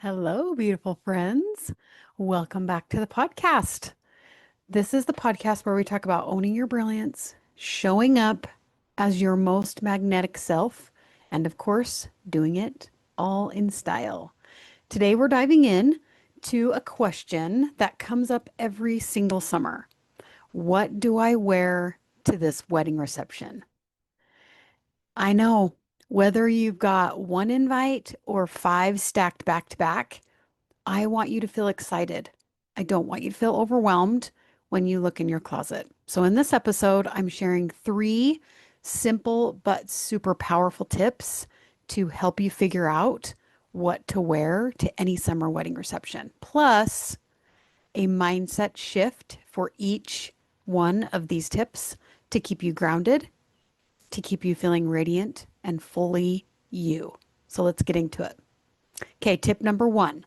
Hello, beautiful friends. Welcome back to the podcast. This is the podcast where we talk about owning your brilliance, showing up as your most magnetic self, and of course, doing it all in style. Today, we're diving in to a question that comes up every single summer. What do I wear to this wedding reception? I know whether you've got one invite or five stacked back to back, I want you to feel excited. I don't want you to feel overwhelmed when you look in your closet. So, in this episode, I'm sharing three simple but super powerful tips to help you figure out what to wear to any summer wedding reception, plus a mindset shift for each one of these tips to keep you grounded, to keep you feeling radiant and fully you. So, let's get into it. Okay, tip number one,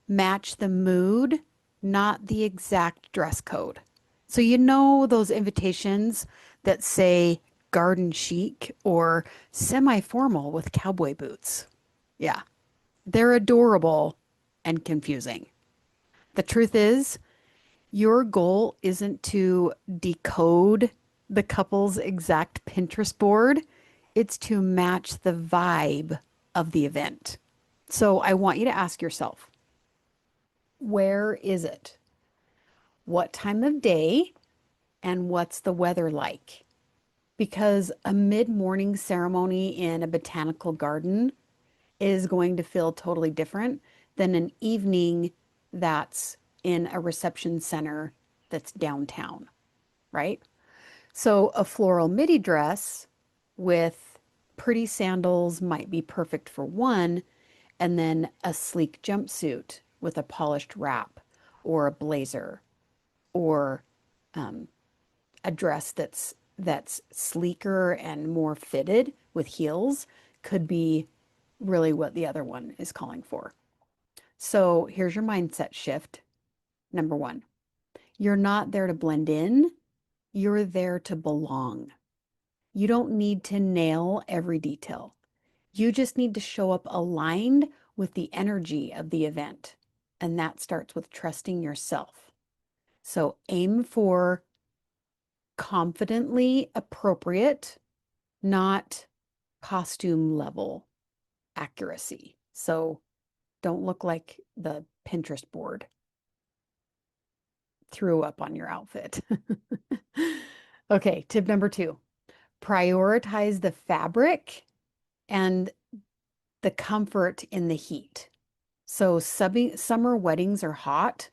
match the mood, not the exact dress code. So, you know, those invitations that say garden chic or semi formal with cowboy boots. Yeah, they're adorable and confusing. The truth is, your goal isn't to decode the couple's exact Pinterest board, it's to match the vibe of the event. So, I want you to ask yourself, where is it? What time of day and what's the weather like? Because a mid-morning ceremony in a botanical garden is going to feel totally different than an evening that's in a reception center that's downtown, right? So a floral midi dress with pretty sandals might be perfect for one, and then a sleek jumpsuit with a polished wrap or a blazer or um, a dress that's sleeker and more fitted with heels could be really what the other one is calling for. So here's your mindset shift. Number one, you're not there to blend in, you're there to belong. You don't need to nail every detail. You just need to show up aligned with the energy of the event. And that starts with trusting yourself. So aim for confidently appropriate, not costume level accuracy. So don't look like the Pinterest board threw up on your outfit. Okay, tip number two, prioritize the fabric and the comfort in the heat. So summer weddings are hot,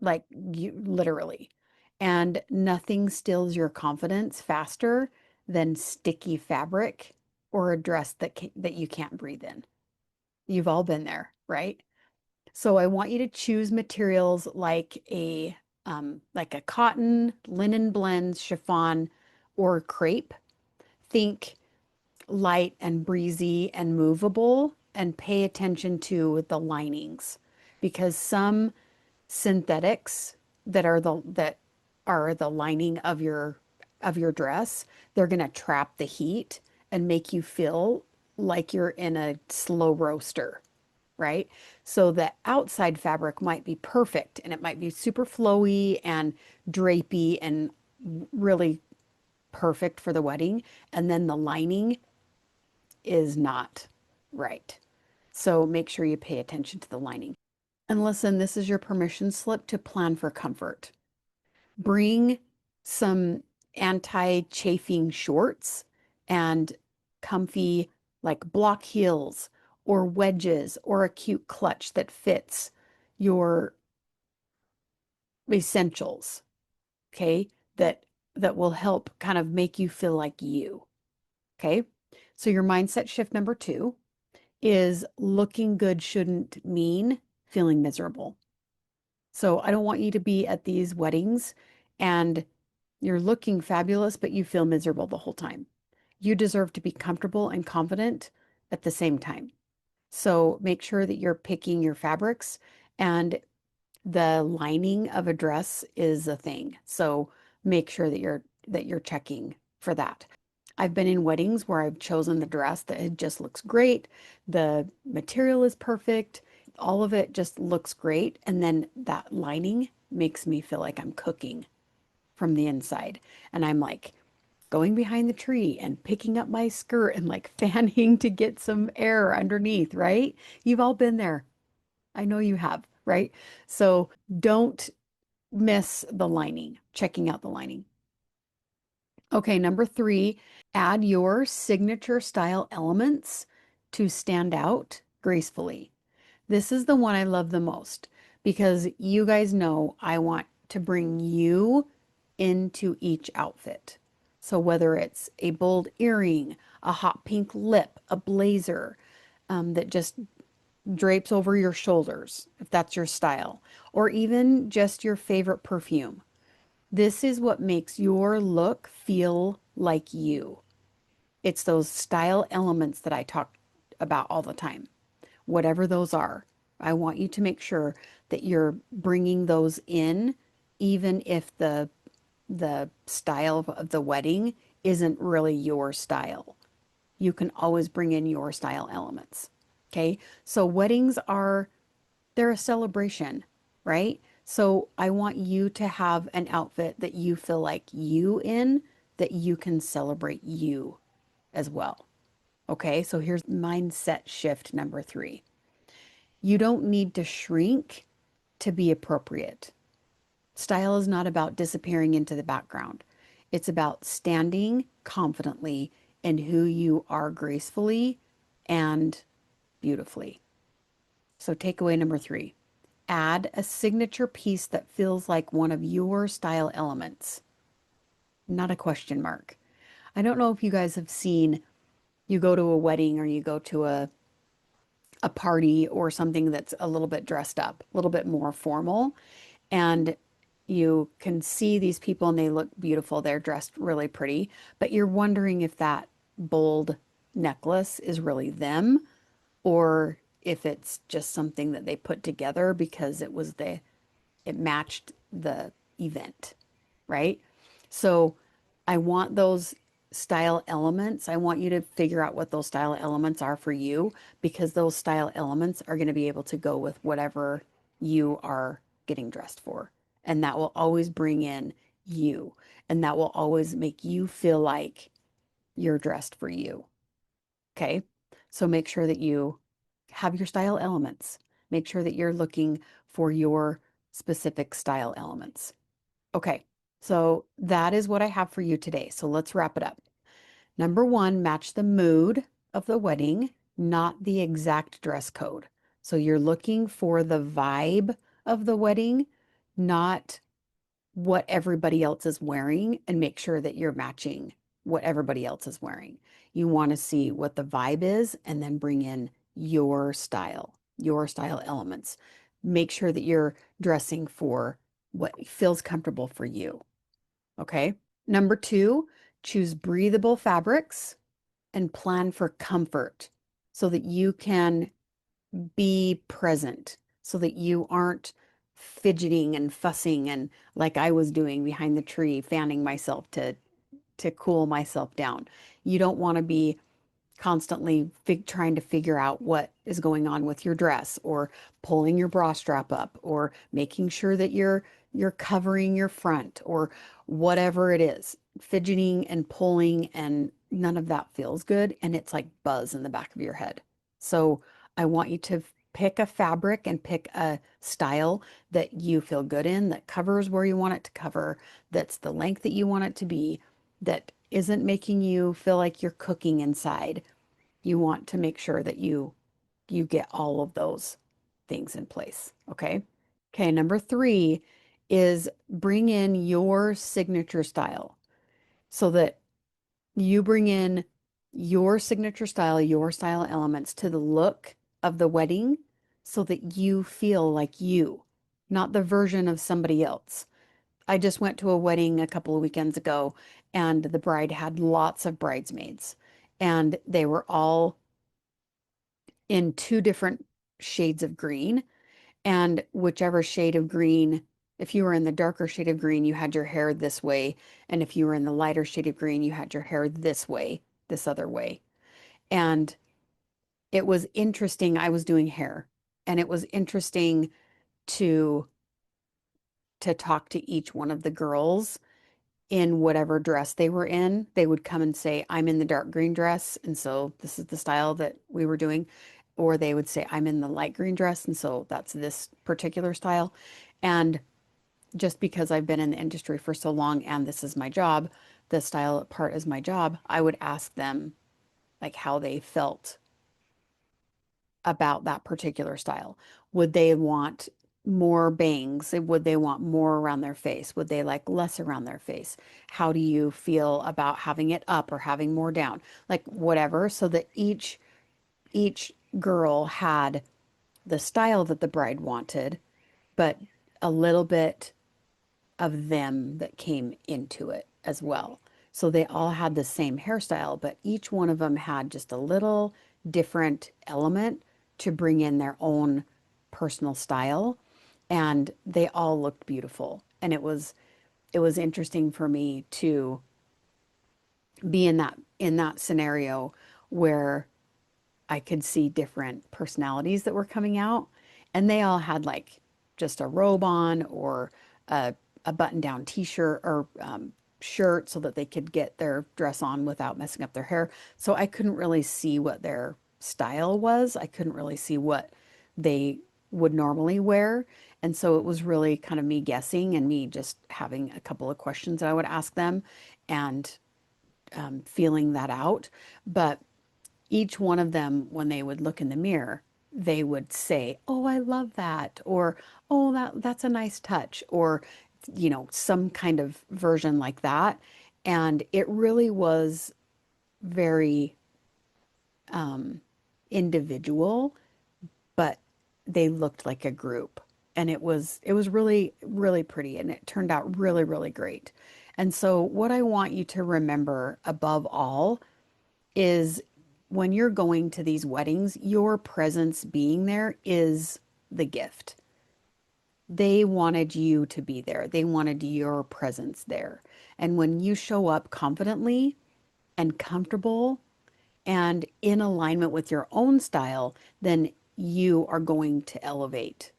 like you literally, and nothing stills your confidence faster than sticky fabric or a dress that you can't breathe in. You've all been there, right? So I want you to choose materials like a cotton, linen blends, chiffon, or crepe. Think light and breezy and movable, and pay attention to the linings because some synthetics that are the lining of your dress, they're going to trap the heat and make you feel like you're in a slow roaster, right? So the outside fabric might be perfect and it might be super flowy and drapey and really perfect for the wedding. And then the lining is not right. So make sure you pay attention to the lining. And listen, this is your permission slip to plan for comfort. Bring some anti-chafing shorts and comfy like block heels or wedges or a cute clutch that fits your essentials, okay? That will help kind of make you feel like you, okay? So your mindset shift number two is looking good shouldn't mean feeling miserable. So I don't want you to be at these weddings and you're looking fabulous, but you feel miserable the whole time. You deserve to be comfortable and confident at the same time. So make sure that you're picking your fabrics and the lining of a dress is a thing. So make sure that you're checking for that. I've been in weddings where I've chosen the dress that it just looks great. The material is perfect. all of it just looks great. And then that lining makes me feel like I'm cooking from the inside. And I'm like going behind the tree and picking up my skirt and like fanning to get some air underneath, right? You've all been there. I know you have, right? So don't miss the lining, checking out the lining. Okay, number three, add your signature style elements to stand out gracefully. This is the one I love the most because you guys know I want to bring you into each outfit. So whether it's a bold earring, a hot pink lip, a blazer that just drapes over your shoulders, if that's your style, or even just your favorite perfume. This is what makes your look feel like you. It's those style elements that I talk about all the time. Whatever those are, I want you to make sure that you're bringing those in, even if the style of the wedding isn't really your style. You can always bring in your style elements. Okay? So weddings are they're a celebration, right? So I want you to have an outfit that you feel like you in, that you can celebrate you as well. Okay, so here's mindset shift number three. You don't need to shrink to be appropriate. Style is not about disappearing into the background. It's about standing confidently in who you are gracefully and beautifully. So, takeaway number three, add a signature piece that feels like one of your style elements, not a question mark. I don't know if you guys have seen, you go to a wedding or you go to a party or something that's a little bit dressed up, a little bit more formal, and you can see these people and they look beautiful. They're dressed really pretty, but you're wondering if that bold necklace is really them or if it's just something that they put together because it matched the event, right? So I want those style elements. I want you to figure out what those style elements are for you because those style elements are going to be able to go with whatever you are getting dressed for. And that will always bring in you. And that will always make you feel like you're dressed for you. Okay. So make sure that you have your style elements. Make sure that you're looking for your specific style elements. Okay. So that is what I have for you today. So let's wrap it up. Number one, match the mood of the wedding, not the exact dress code. So you're looking for the vibe of the wedding, not what everybody else is wearing, and make sure that you're matching what everybody else is wearing. You want to see what the vibe is and then bring in your style elements. Make sure that you're dressing for what feels comfortable for you. Okay. Number two, choose breathable fabrics and plan for comfort so that you can be present, so that you aren't fidgeting and fussing and like I was doing behind the tree, fanning myself to cool myself down. You don't want to be constantly trying to figure out what is going on with your dress or pulling your bra strap up or making sure that you're covering your front or whatever it is. Fidgeting and pulling and none of that feels good and it's like buzz in the back of your head. So I want you to pick a fabric and pick a style that you feel good in, that covers where you want it to cover, that's the length that you want it to be, that isn't making you feel like you're cooking inside. You want to make sure that you get all of those things in place, okay? Okay, number three is bring in your signature style so that you bring in your style elements to the look of the wedding so that you feel like you, not the version of somebody else. I just went to a wedding a couple of weekends ago, and the bride had lots of bridesmaids, and they were all in two different shades of green. And whichever shade of green, if you were in the darker shade of green, you had your hair this way. And if you were in the lighter shade of green, you had your hair this way, this other way. And it was interesting. I was doing hair And it was interesting to talk to each one of the girls in whatever dress they were in. They would come and say, I'm in the dark green dress, and so this is the style that we were doing. Or they would say, I'm in the light green dress, and so that's this particular style. And just because I've been in the industry for so long and this is my job, the style part is my job, I would ask them like how they felt about that particular style. Would they want more bangs? Would they want more around their face? Would they like less around their face? How do you feel about having it up or having more down? Like whatever, so that each girl had the style that the bride wanted, but a little bit of them that came into it as well. So they all had the same hairstyle, but each one of them had just a little different element to bring in their own personal style. And they all looked beautiful. And it was interesting for me to be in that scenario where I could see different personalities that were coming out, and they all had like just a robe on or a, a button-down t-shirt or shirt so that they could get their dress on without messing up their hair. So I couldn't really see what their style was. I couldn't really see what they would normally wear. And so it was really kind of me guessing and me just having a couple of questions that I would ask them and feeling that out. But each one of them, when they would look in the mirror, they would say, "Oh, I love that," or "Oh, that's a nice touch," or some kind of version like that. And it really was very individual, but they looked like a group. And it was really, really pretty, and it turned out really, really great. And so what I want you to remember above all is when you're going to these weddings, your presence being there is the gift. They wanted you to be there. They wanted your presence there. And when you show up confidently and comfortable and in alignment with your own style, then you are going to elevate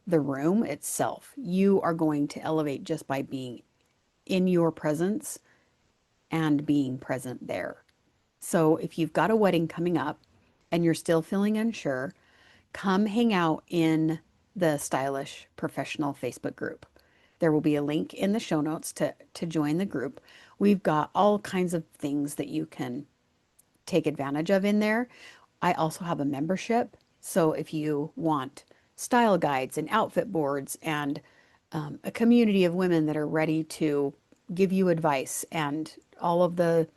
the room itself. You are going to elevate just by being in your presence and being present there. So if you've got a wedding coming up and you're still feeling unsure, come hang out in the Stylish Professional Facebook group. There will be a link in the show notes to join the group. We've got all kinds of things that you can take advantage of in there. I also have a membership. So if you want style guides and outfit boards and a community of women that are ready to give you advice and all of the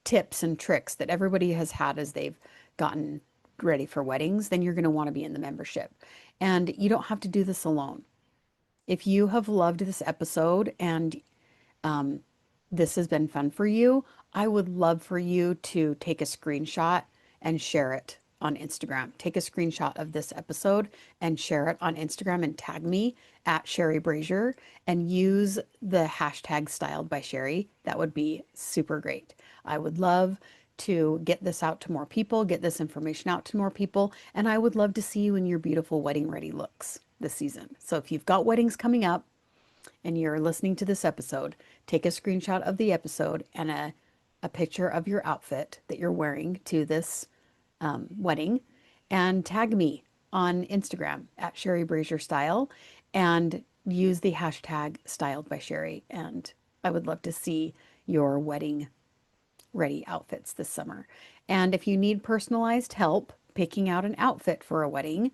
tips and tricks that everybody has had as they've gotten ready for weddings, then you're going to want to be in the membership. And you don't have to do this alone. If you have loved this episode and this has been fun for you, I would love for you to take a screenshot and share it on Instagram. Take a screenshot of this episode and share it on Instagram and tag me at Sheri Brazier and use the hashtag styled by Sheri. That would be super great. I would love to get this out to more people, get this information out to more people, and I would love to see you in your beautiful wedding ready looks this season. So if you've got weddings coming up, and you're listening to this episode, take a screenshot of the episode and a picture of your outfit that you're wearing to this wedding and tag me on Instagram at Sheri Brazier Style and use the hashtag styled by Sheri. And I would love to see your wedding ready outfits this summer. And if you need personalized help picking out an outfit for a wedding,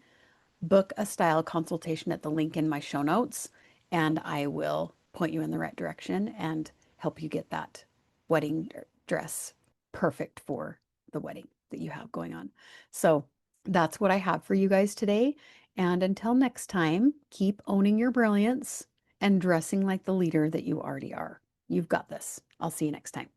book a style consultation at the link in my show notes, and I will point you in the right direction and help you get that wedding dress perfect for the wedding that you have going on. So that's what I have for you guys today. And until next time, keep owning your brilliance and dressing like the leader that you already are. You've got this. I'll see you next time.